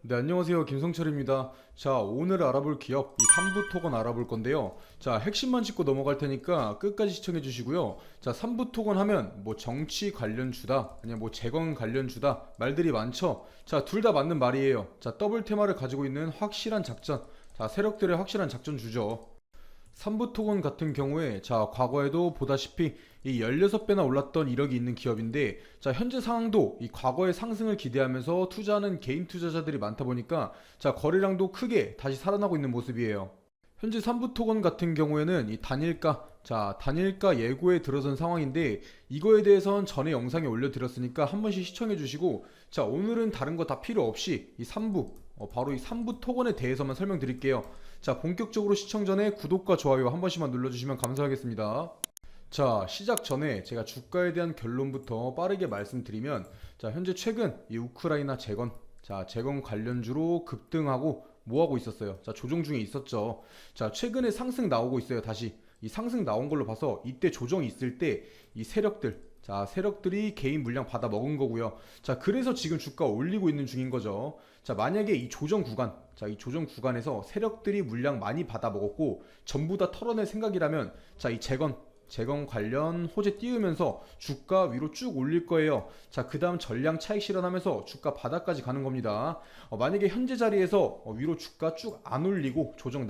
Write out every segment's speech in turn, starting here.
네, 안녕하세요. 김성철입니다. 자, 오늘 알아볼 기업, 이 3부 토건 알아볼 건데요. 자, 핵심만 짚고 넘어갈 테니까 끝까지 시청해 주시고요. 자, 3부 토건 하면 뭐 정치 관련 주다, 아니면 뭐 재건 관련 주다, 말들이 많죠. 자, 둘 다 맞는 말이에요. 자, 더블 테마를 가지고 있는 확실한 작전. 자, 세력들의 확실한 작전 주죠. 삼부토건 같은 경우에 자 과거에도 보다시피 이 16배나 올랐던 이력이 있는 기업인데 자 현재 상황도 이 과거의 상승을 기대하면서 투자하는 개인 투자자들이 많다 보니까 자 거래량도 크게 다시 살아나고 있는 모습이에요. 현재 삼부토건 같은 경우에는 이 단일가 예고에 들어선 상황인데 이거에 대해선 전에 영상에 올려드렸으니까 한 번씩 시청해 주시고 자 오늘은 다른 거 다 필요 없이 이 3부 바로 이 3부 토건에 대해서만 설명드릴게요. 자 본격적으로 시청 전에 구독과 좋아요 한 번씩만 눌러주시면 감사하겠습니다. 자 시작 전에 제가 주가에 대한 결론부터 빠르게 말씀드리면 자 현재 최근 이 우크라이나 재건 관련주로 급등하고 뭐하고 있었어요. 자 조정 중에 있었죠. 자 최근에 상승 나오고 있어요. 다시 이 상승 나온 걸로 봐서 이때 조정이 있을 때 이 세력들이 개인 물량 받아 먹은 거고요. 자 그래서 지금 주가 올리고 있는 중인 거죠. 자 만약에 이 조정 구간에서 세력들이 물량 많이 받아 먹었고 전부 다 털어낼 생각이라면 자 이 재건 관련 호재 띄우면서 주가 위로 쭉 올릴 거예요. 자, 그 다음 전량 차익 실현하면서 주가 바닥까지 가는 겁니다. 만약에 현재 자리에서 위로 주가 쭉 안 올리고 조정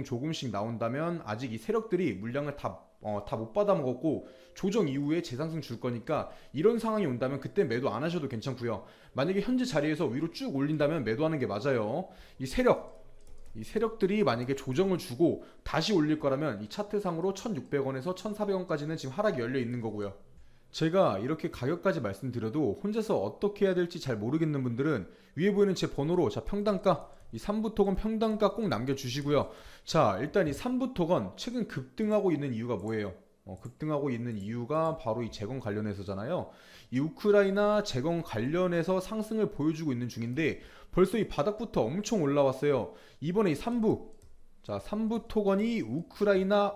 조금씩 나온다면 아직 이 세력들이 물량을 다 못 받아 먹었고 조정 이후에 재상승 줄 거니까 이런 상황이 온다면 그때 매도 안 하셔도 괜찮고요. 만약에 현재 자리에서 위로 쭉 올린다면 매도하는 게 맞아요. 이 세력들이 만약에 조정을 주고 다시 올릴 거라면 이 차트상으로 1600원에서 1400원까지는 지금 하락이 열려 있는 거고요. 제가 이렇게 가격까지 말씀드려도 혼자서 어떻게 해야 될지 잘 모르겠는 분들은 위에 보이는 제 번호로 자 평단가 이 3부토건 평단가 꼭 남겨주시고요. 자 일단 이 3부토건 최근 급등하고 있는 이유가 뭐예요? 급등하고 있는 이유가 바로 이 재건 관련해서잖아요. 이 우크라이나 재건 관련해서 상승을 보여주고 있는 중인데 벌써 이 바닥부터 엄청 올라왔어요. 이번에 이 3부 토건이 우크라이나와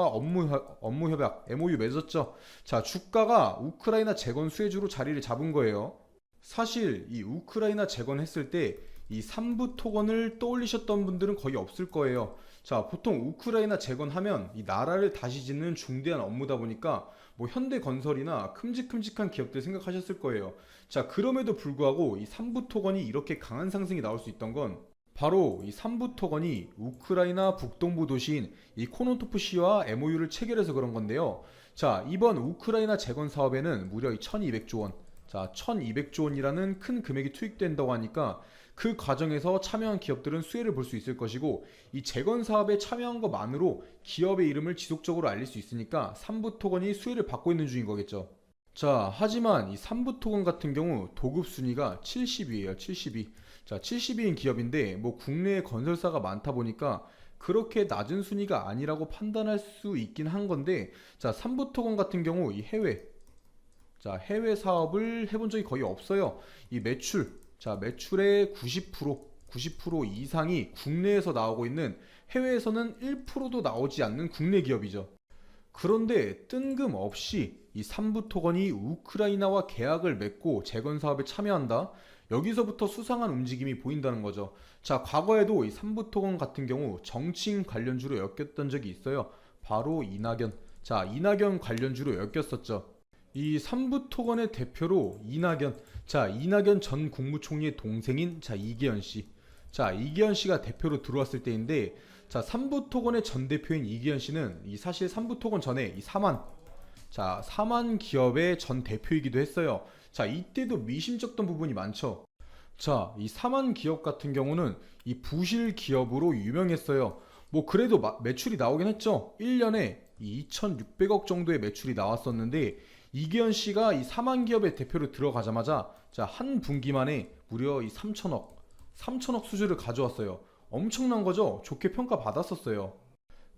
업무 협약 MOU 맺었죠. 자, 주가가 우크라이나 재건 수혜주로 자리를 잡은 거예요. 사실 이 우크라이나 재건했을 때 이 3부 토건을 떠올리셨던 분들은 거의 없을 거예요. 자, 보통 우크라이나 재건하면 이 나라를 다시 짓는 중대한 업무다 보니까 뭐 현대건설이나 큼직큼직한 기업들 생각하셨을 거예요. 자, 그럼에도 불구하고 이 3부 토건이 이렇게 강한 상승이 나올 수 있던 건 바로 이 3부 토건이 우크라이나 북동부 도시인 이 코노토프시와 MOU를 체결해서 그런 건데요. 자, 이번 우크라이나 재건 사업에는 무려 이 1200조 원, 자, 1200조 원이라는 큰 금액이 투입된다고 하니까 그 과정에서 참여한 기업들은 수혜를 볼 수 있을 것이고 이 재건 사업에 참여한 것만으로 기업의 이름을 지속적으로 알릴 수 있으니까 3부 토건이 수혜를 받고 있는 중인 거겠죠. 자, 하지만 이 3부 토건 같은 경우 도급 순위가 70위에요. 70위. 자, 70위인 기업인데 뭐 국내에 건설사가 많다 보니까 그렇게 낮은 순위가 아니라고 판단할 수 있긴 한 건데 자, 3부 토건 같은 경우 이 해외 사업을 해본 적이 거의 없어요. 이 매출의 90% 이상이 국내에서 나오고 있는 해외에서는 1%도 나오지 않는 국내 기업이죠. 그런데 뜬금없이 이 3부 토건이 우크라이나와 계약을 맺고 재건 사업에 참여한다? 여기서부터 수상한 움직임이 보인다는 거죠. 자, 과거에도 이 3부 토건 같은 경우 정치인 관련주로 엮였던 적이 있어요. 바로 이낙연. 자, 이낙연 관련주로 엮였었죠. 이 3부 토건의 대표로 이낙연 전 국무총리의 동생인 자 이계현 씨. 자 이계현 씨가 대표로 들어왔을 때인데 자 3부 토건의 전 대표인 이계현 씨는 이 사실 3부 토건 전에 이 사만 기업의 전 대표이기도 했어요. 자 이때도 미심쩍던 부분이 많죠. 자 이 사만 기업 같은 경우는 이 부실 기업으로 유명했어요. 뭐 그래도 매출이 나오긴 했죠. 1년에 2,600억 정도의 매출이 나왔었는데 이계현 씨가 이 사만 기업의 대표로 들어가자마자 자, 한 분기 만에 무려 이 3천억 수주를 가져왔어요. 엄청난 거죠? 좋게 평가받았었어요.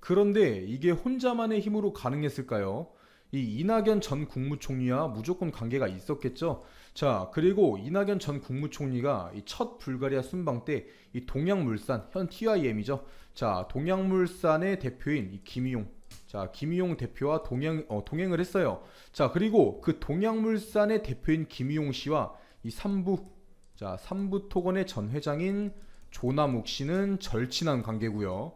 그런데 이게 혼자만의 힘으로 가능했을까요? 이 이낙연 전 국무총리와 무조건 관계가 있었겠죠. 자, 그리고 이낙연 전 국무총리가 이 첫 불가리아 순방 때 이 동양물산 현 TIM이죠. 자, 동양물산의 대표인 이 김희용 대표와 동행을 했어요. 자, 그리고 그 동양물산의 대표인 김희용 씨와 이 자, 삼부토건의 전 회장인 조남욱 씨는 절친한 관계고요.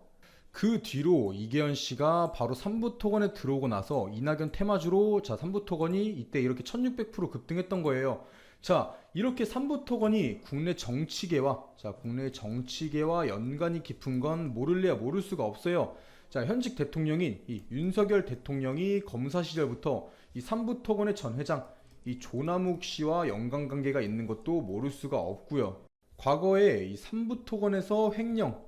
그 뒤로 이계현 씨가 바로 삼부토건에 들어오고 나서 이낙연 테마주로 자, 삼부토건이 이때 이렇게 1600% 급등했던 거예요. 자, 이렇게 삼부토건이 국내 정치계와 연관이 깊은 건 모를래야 모를 수가 없어요. 자, 현직 대통령인 이 윤석열 대통령이 검사 시절부터 이 삼부토건의 전 회장 이 조남욱 씨와 연관관계가 있는 것도 모를 수가 없고요. 과거에 이 삼부토건에서 횡령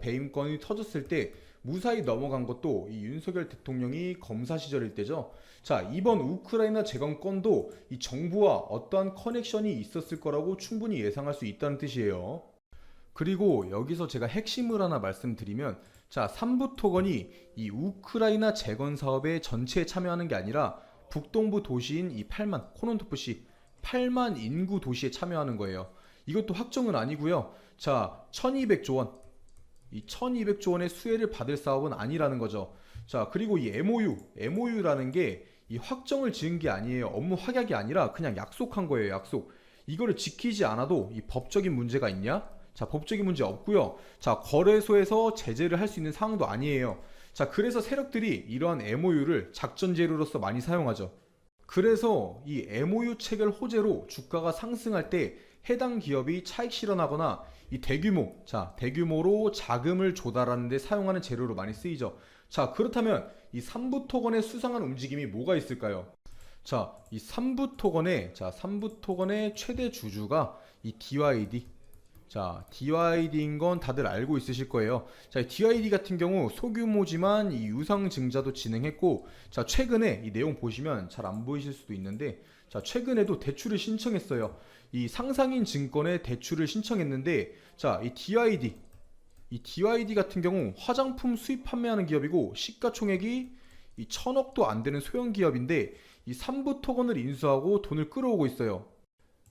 배임건이 터졌을 때 무사히 넘어간 것도 이 윤석열 대통령이 검사 시절일 때죠. 자, 이번 우크라이나 재건건도 이 정부와 어떠한 커넥션이 있었을 거라고 충분히 예상할 수 있다는 뜻이에요. 그리고 여기서 제가 핵심을 하나 말씀드리면, 자, 삼부토건이 이 우크라이나 재건 사업에 전체에 참여하는 게 아니라 북동부 도시인 이 8만 코논토프시 8만 인구 도시에 참여하는 거예요. 이것도 확정은 아니고요. 자, 1200조 원. 이 1200조 원의 수혜를 받을 사업은 아니라는 거죠. 자, 그리고 이 MOU라는 게 이 확정을 지은 게 아니에요. 업무 확약이 아니라 그냥 약속한 거예요. 약속. 이거를 지키지 않아도 이 법적인 문제가 있냐? 자, 법적인 문제 없고요. 자, 거래소에서 제재를 할 수 있는 상황도 아니에요. 자, 그래서 세력들이 이러한 MOU를 작전 재료로서 많이 사용하죠. 그래서 이 MOU 체결 호재로 주가가 상승할 때 해당 기업이 차익 실현하거나 이 대규모로 자금을 조달하는 데 사용하는 재료로 많이 쓰이죠. 자, 그렇다면 이 삼부토건의 수상한 움직임이 뭐가 있을까요? 자, 이 삼부토건의 최대 주주가 이 DYD. 자, DYD인 건 다들 알고 있으실 거예요. 자, DYD 같은 경우 소규모지만 이 유상 증자도 진행했고, 자, 최근에 이 내용 보시면 잘 안 보이실 수도 있는데, 자, 최근에도 대출을 신청했어요. 이 상상인 증권에 대출을 신청했는데, 자, 이 DYD 같은 경우 화장품 수입 판매하는 기업이고 시가총액이 이 1000억도 안 되는 소형 기업인데 이 삼부토건을 인수하고 돈을 끌어오고 있어요.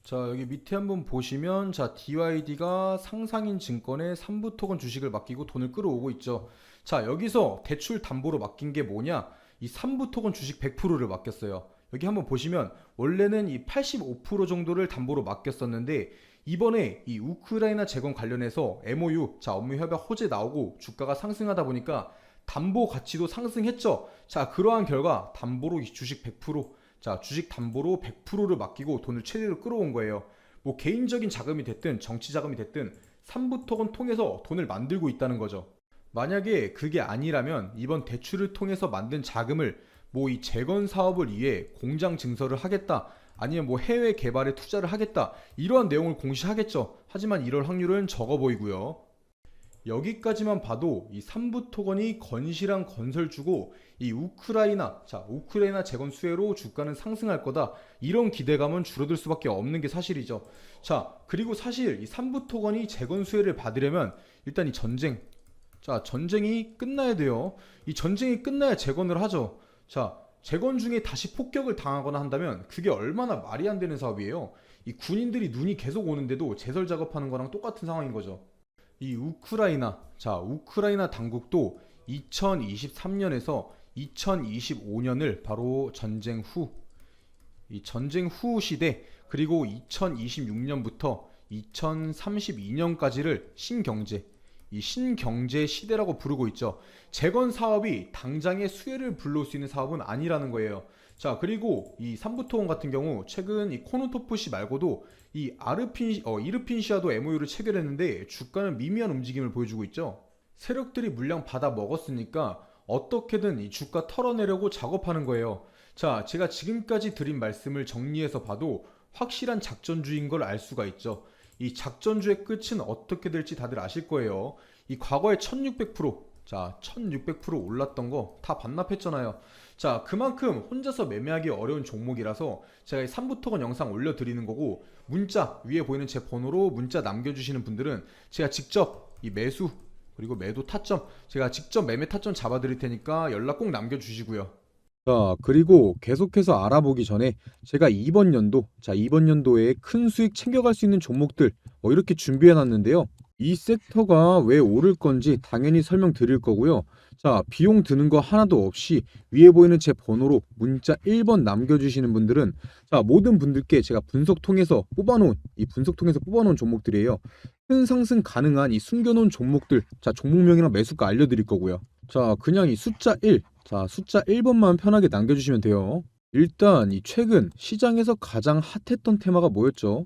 자, 여기 밑에 한번 보시면 자, DYD가 상상인 증권에 삼부토건 주식을 맡기고 돈을 끌어오고 있죠. 자, 여기서 대출 담보로 맡긴 게 뭐냐? 이 삼부토건 주식 100%를 맡겼어요. 여기 한번 보시면 원래는 이 85% 정도를 담보로 맡겼었는데 이번에 이 우크라이나 재건 관련해서 MOU, 자, 업무 협약 호재 나오고 주가가 상승하다 보니까 담보 가치도 상승했죠. 자, 그러한 결과 담보로 이 주식 100%, 자, 주식 담보로 100%를 맡기고 돈을 최대로 끌어온 거예요. 뭐 개인적인 자금이 됐든 정치 자금이 됐든 삼부토건 통해서 돈을 만들고 있다는 거죠. 만약에 그게 아니라면 이번 대출을 통해서 만든 자금을 뭐 이 재건 사업을 위해 공장 증설을 하겠다, 아니면 뭐 해외 개발에 투자를 하겠다, 이러한 내용을 공시하겠죠. 하지만 이럴 확률은 적어 보이고요. 여기까지만 봐도 이 삼부토건이 건실한 건설주고 이 우크라이나 재건 수혜로 주가는 상승할 거다, 이런 기대감은 줄어들 수밖에 없는 게 사실이죠. 자, 그리고 사실 이 삼부토건이 재건 수혜를 받으려면 일단 이 전쟁이 끝나야 돼요. 이 전쟁이 끝나야 재건을 하죠. 자, 재건 중에 다시 폭격을 당하거나 한다면 그게 얼마나 말이 안 되는 사업이에요. 이 군인들이 눈이 계속 오는데도 제설 작업하는 거랑 똑같은 상황인 거죠. 이 우크라이나 당국도 2023년에서 2025년을 바로 이 전쟁 후 시대, 그리고 2026년부터 2032년까지를 신경제 시대라고 부르고 있죠. 재건 사업이 당장의 수혜를 불러올 수 있는 사업은 아니라는 거예요. 자, 그리고 이 삼부토건 같은 경우 최근 이 코노토프시 말고도 이 이르핀시아도 MOU를 체결했는데 주가는 미미한 움직임을 보여주고 있죠. 세력들이 물량 받아 먹었으니까 어떻게든 이 주가 털어내려고 작업하는 거예요. 자, 제가 지금까지 드린 말씀을 정리해서 봐도 확실한 작전주의인 걸 알 수가 있죠. 이 작전주의 끝은 어떻게 될지 다들 아실 거예요. 이 과거에 1600%, 자, 1600% 올랐던 거 다 반납했잖아요. 자, 그만큼 혼자서 매매하기 어려운 종목이라서 제가 이 삼부토건 영상 올려드리는 거고, 문자 위에 보이는 제 번호로 문자 남겨주시는 분들은 제가 직접 이 매수 그리고 매도 타점, 제가 직접 매매 타점 잡아드릴 테니까 연락 꼭 남겨주시고요. 자, 그리고 계속해서 알아보기 전에 제가 이번 연도에 큰 수익 챙겨갈 수 있는 종목들 이렇게 준비해 놨는데요. 이 섹터가 왜 오를 건지 당연히 설명드릴 거고요. 자, 비용 드는 거 하나도 없이 위에 보이는 제 번호로 문자 1번 남겨주시는 분들은 자, 모든 분들께 제가 분석 통해서 뽑아놓은 종목들이에요. 큰 상승 가능한 이 숨겨놓은 종목들, 자, 종목명이랑 매수가 알려드릴 거고요. 자, 그냥 이 숫자 1, 자, 숫자 1번만 편하게 남겨주시면 돼요. 일단 이 최근 시장에서 가장 핫했던 테마가 뭐였죠?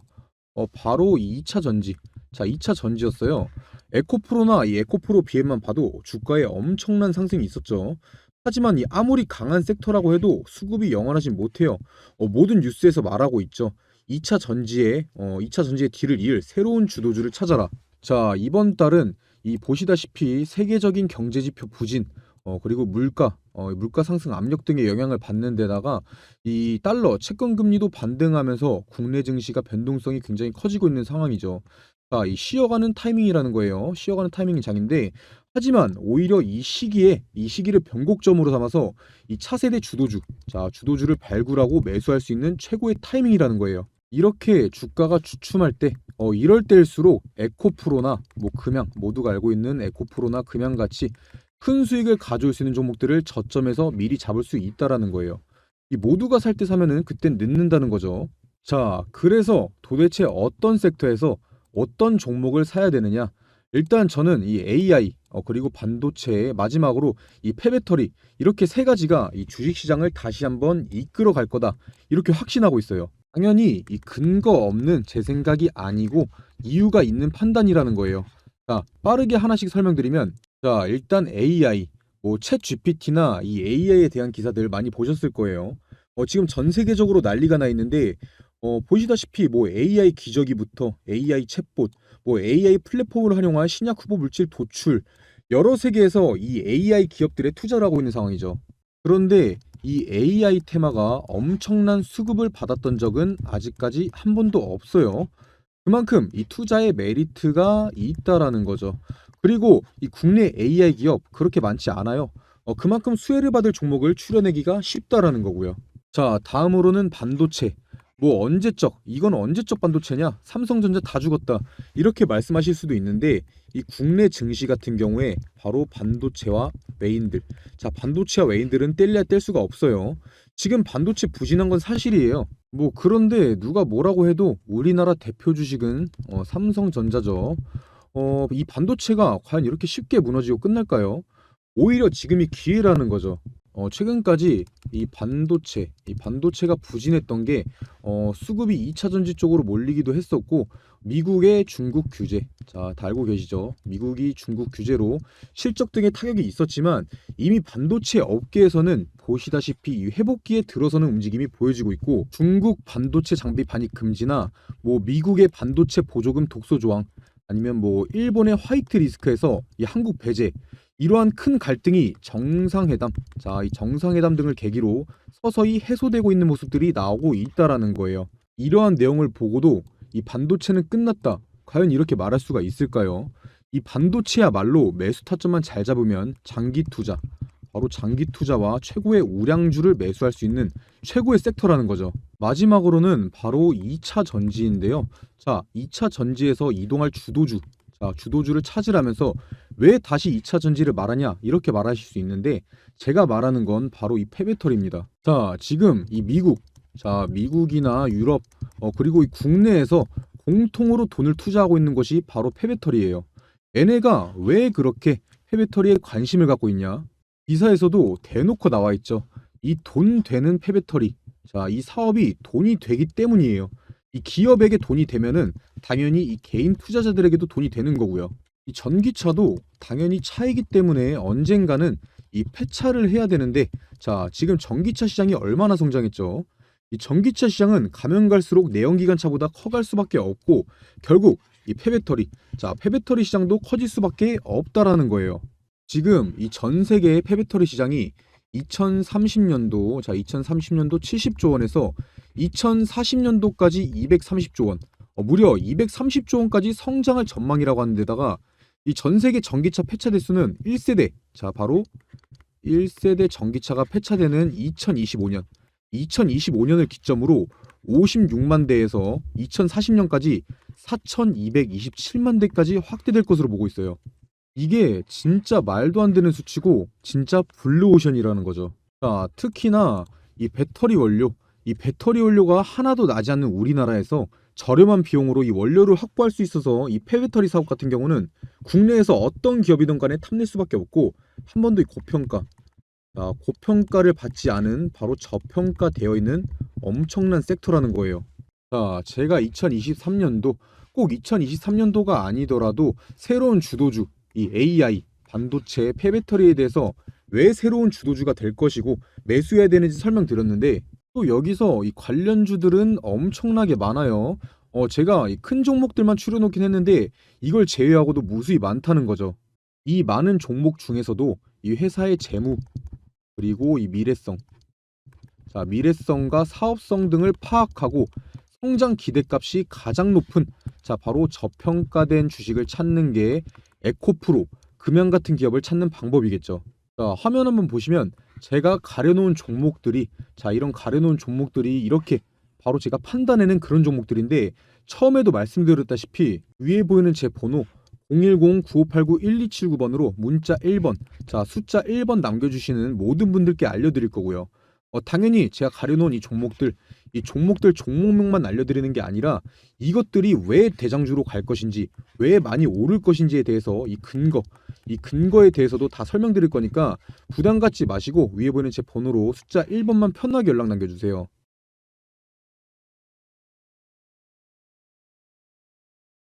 바로 이 2차 전지. 자, 2차 전지였어요. 에코프로나 이 에코프로 비행만 봐도 주가에 엄청난 상승이 있었죠. 하지만 이 아무리 강한 섹터라고 해도 수급이 영원하진 못해요. 모든 뉴스에서 말하고 있죠. 2차 전지의 뒤를 이을 새로운 주도주를 찾아라. 자, 이번 달은 이 보시다시피 세계적인 경제지표 부진, 그리고 물가 상승 압력 등의 영향을 받는 데다가 이 달러 채권 금리도 반등하면서 국내 증시가 변동성이 굉장히 커지고 있는 상황이죠. 자, 이 쉬어가는 타이밍이라는 거예요. 쉬어가는 타이밍이 장인데 하지만 오히려 이 시기를 변곡점으로 삼아서 이 차세대 주도주, 자, 주도주를 발굴하고 매수할 수 있는 최고의 타이밍이라는 거예요. 이렇게 주가가 주춤할 때, 이럴 때일수록 에코프로나 뭐 금양, 모두가 알고 있는 에코프로나 금양같이 큰 수익을 가져올 수 있는 종목들을 저점에서 미리 잡을 수 있다라는 거예요. 이 모두가 살 때 사면은 그땐 늦는다는 거죠. 자, 그래서 도대체 어떤 섹터에서 어떤 종목을 사야 되느냐? 일단 저는 이 AI, 그리고 반도체, 마지막으로 이 폐배터리, 이렇게 세 가지가 이 주식시장을 다시 한번 이끌어 갈 거다. 이렇게 확신하고 있어요. 당연히 이 근거 없는 제 생각이 아니고 이유가 있는 판단이라는 거예요. 자, 빠르게 하나씩 설명드리면, 자, 일단 AI, 뭐 챗 GPT나 이 AI에 대한 기사들 많이 보셨을 거예요. 지금 전 세계적으로 난리가 나 있는데 보시다시피 뭐 AI 기저귀부터 AI 챗봇, 뭐 AI 플랫폼을 활용한 신약 후보 물질 도출, 여러 세계에서 이 AI 기업들에 투자를 하고 있는 상황이죠. 그런데 이 AI 테마가 엄청난 수급을 받았던 적은 아직까지 한 번도 없어요. 그만큼 이 투자의 메리트가 있다라는 거죠. 그리고 이 국내 AI 기업 그렇게 많지 않아요. 그만큼 수혜를 받을 종목을 추려내기가 쉽다라는 거고요. 자, 다음으로는 반도체. 뭐 언제적, 이건 언제적 반도체냐? 삼성전자 다 죽었다. 이렇게 말씀하실 수도 있는데 이 국내 증시 같은 경우에 바로 반도체와 외인들. 자, 반도체와 외인들은 뗄래야 뗄 수가 없어요. 지금 반도체 부진한 건 사실이에요. 뭐 그런데 누가 뭐라고 해도 우리나라 대표 주식은 삼성전자죠. 이 반도체가 과연 이렇게 쉽게 무너지고 끝날까요? 오히려 지금이 기회라는 거죠. 최근까지 이 반도체가 부진했던 게 수급이 2차 전지 쪽으로 몰리기도 했었고 미국의 중국 규제, 자, 다 알고 계시죠? 미국이 중국 규제로 실적 등의 타격이 있었지만 이미 반도체 업계에서는 보시다시피 이 회복기에 들어서는 움직임이 보여지고 있고 중국 반도체 장비 반입 금지나 뭐 미국의 반도체 보조금 독소 조항 아니면 뭐 일본의 화이트 리스크에서 이 한국 배제 이러한 큰 갈등이 정상회담, 자, 이 정상회담 등을 계기로 서서히 해소되고 있는 모습들이 나오고 있다라는 거예요. 이러한 내용을 보고도 이 반도체는 끝났다. 과연 이렇게 말할 수가 있을까요? 이 반도체야말로 매수 타점만 잘 잡으면 장기 투자, 바로 장기 투자와 최고의 우량주를 매수할 수 있는 최고의 섹터라는 거죠. 마지막으로는 바로 2차 전지인데요. 자, 2차 전지에서 이동할 주도주, 자, 주도주를 찾으라면서 왜 다시 2차 전지를 말하냐 이렇게 말하실 수 있는데 제가 말하는 건 바로 이 폐배터리입니다. 자, 지금 이 미국이나 유럽 그리고 이 국내에서 공통으로 돈을 투자하고 있는 것이 바로 폐배터리예요. 얘네가 왜 그렇게 폐배터리에 관심을 갖고 있냐? 기사에서도 대놓고 나와 있죠. 이 돈 되는 폐배터리. 자, 이 사업이 돈이 되기 때문이에요. 이 기업에게 돈이 되면은 당연히 이 개인 투자자들에게도 돈이 되는 거고요. 이 전기차도 당연히 차이기 때문에 언젠가는 이 폐차를 해야 되는데 자, 지금 전기차 시장이 얼마나 성장했죠? 이 전기차 시장은 가면 갈수록 내연기관차보다 커갈 수밖에 없고 결국 이 폐배터리, 자, 폐배터리 시장도 커질 수밖에 없다라는 거예요. 지금 이 전 세계의 폐배터리 시장이 2030년도, 자, 2030년도 70조 원에서 2040년도까지 230조 원, 무려 230조 원까지 성장할 전망이라고 하는 데다가 이 전 세계 전기차 폐차 대수는 1세대, 자, 바로 1세대 전기차가 폐차되는 2025년을 기점으로 56만 대에서 2040년까지 4227만 대까지 확대될 것으로 보고 있어요. 이게 진짜 말도 안 되는 수치고 진짜 블루오션이라는 거죠. 자, 특히나 이 배터리 원료가 하나도 나지 않는 우리나라에서 저렴한 비용으로 이 원료를 확보할 수 있어서 이 폐배터리 사업 같은 경우는 국내에서 어떤 기업이든 간에 탐낼 수밖에 없고, 한 번도 이 고평가를 받지 않은 바로 저평가되어 있는 엄청난 섹터라는 거예요. 자, 제가 2023년도, 꼭 2023년도가 아니더라도 새로운 주도주, 이 AI, 반도체, 폐배터리에 대해서 왜 새로운 주도주가 될 것이고 매수해야 되는지 설명드렸는데, 또 여기서 이 관련주들은 엄청나게 많아요. 제가 이 큰 종목들만 추려놓긴 했는데 이걸 제외하고도 무수히 많다는 거죠. 이 많은 종목 중에서도 이 회사의 재무, 그리고 이 미래성, 자, 미래성과 사업성 등을 파악하고 성장 기대값이 가장 높은, 자, 바로 저평가된 주식을 찾는 게 에코프로, 금양 같은 기업을 찾는 방법이겠죠. 자, 화면 한번 보시면 제가 가려놓은 종목들이, 자, 이런 가려놓은 종목들이 이렇게 바로 제가 판단해낸 그런 종목들인데, 처음에도 말씀드렸다시피 위에 보이는 제 번호 010-9589-1279번으로 문자 1번, 자, 숫자 1번 남겨주시는 모든 분들께 알려드릴 거고요. 당연히 제가 가려놓은 이 종목들 종목명만 알려드리는 게 아니라 이것들이 왜 대장주로 갈 것인지, 왜 많이 오를 것인지에 대해서 이 근거에 대해서도 다 설명드릴 거니까 부담 갖지 마시고 위에 보이는 제 번호로 숫자 1번만 편하게 연락 남겨주세요.